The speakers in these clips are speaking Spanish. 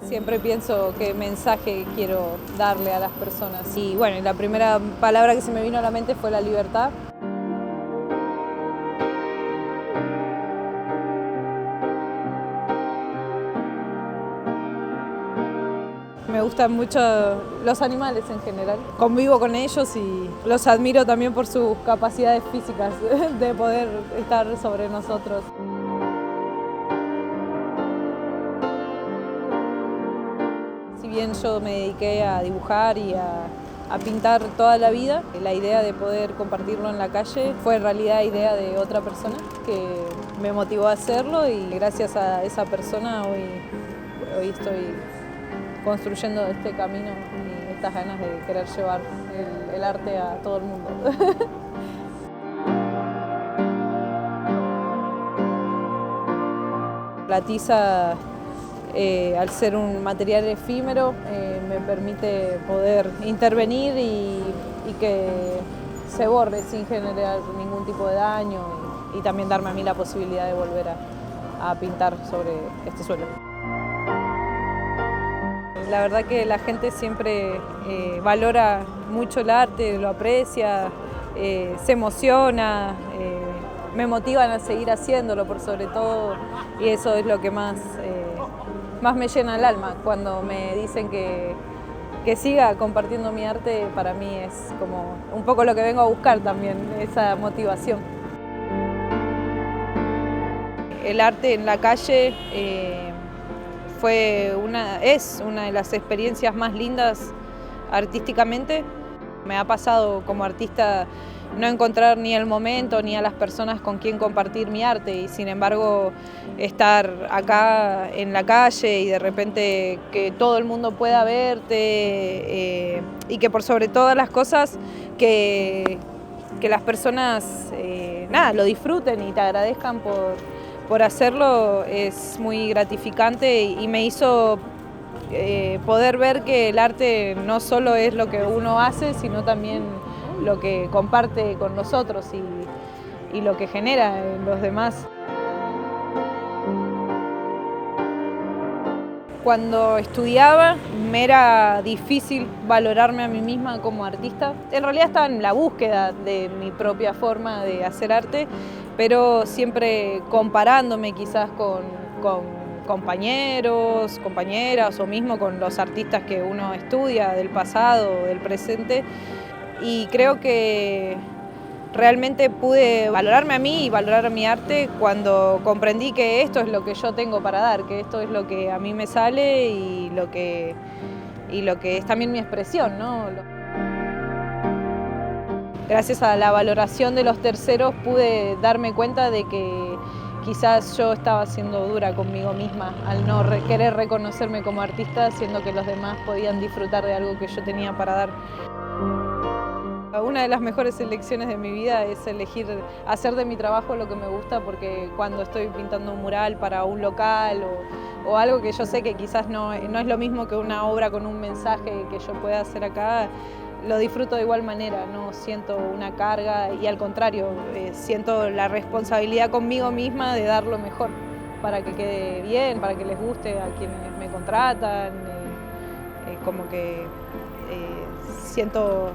Siempre pienso qué mensaje quiero darle a las personas. Y bueno, la primera palabra que se me vino a la mente fue la libertad. Me gustan mucho los animales en general. Convivo con ellos y los admiro también por sus capacidades físicas de poder estar sobre nosotros. Si bien yo me dediqué a dibujar y a pintar toda la vida, la idea de poder compartirlo en la calle fue en realidad idea de otra persona que me motivó a hacerlo y gracias a esa persona hoy estoy construyendo este camino y estas ganas de querer llevar el arte a todo el mundo. La tiza, al ser un material efímero, me permite poder intervenir y que se borre sin generar ningún tipo de daño y también darme a mí la posibilidad de volver a pintar sobre este suelo. La verdad que la gente siempre valora mucho el arte, lo aprecia, se emociona, me motivan a seguir haciéndolo por sobre todo y eso es lo que más me llena el alma. Cuando me dicen que siga compartiendo mi arte, para mí es como un poco lo que vengo a buscar también, esa motivación. El arte en la calle es una de las experiencias más lindas artísticamente. Me ha pasado como artista no encontrar ni el momento ni a las personas con quien compartir mi arte y sin embargo estar acá en la calle y de repente que todo el mundo pueda verte y que por sobre todas las cosas que las personas lo disfruten y te agradezcan por hacerlo es muy gratificante y me hizo poder ver que el arte no solo es lo que uno hace, sino también lo que comparte con los otros y lo que genera en los demás. Cuando estudiaba me era difícil valorarme a mí misma como artista. En realidad estaba en la búsqueda de mi propia forma de hacer arte, pero siempre comparándome quizás con compañeros, compañeras o mismo con los artistas que uno estudia del pasado o del presente. Y creo que realmente pude valorarme a mí y valorar mi arte cuando comprendí que esto es lo que yo tengo para dar, que esto es lo que a mí me sale y lo que es también mi expresión, ¿no? Gracias a la valoración de los terceros pude darme cuenta de que quizás yo estaba siendo dura conmigo misma al no querer reconocerme como artista, siendo que los demás podían disfrutar de algo que yo tenía para dar. Una de las mejores elecciones de mi vida es elegir hacer de mi trabajo lo que me gusta, porque cuando estoy pintando un mural para un local o algo que yo sé que quizás no es lo mismo que una obra con un mensaje que yo pueda hacer acá, lo disfruto de igual manera, no siento una carga y al contrario, siento la responsabilidad conmigo misma de dar lo mejor para que quede bien, para que les guste a quienes me contratan, como que siento,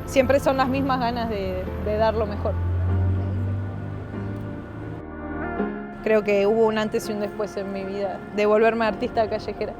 siempre son las mismas ganas de dar lo mejor. Creo que hubo un antes y un después en mi vida de volverme artista callejera.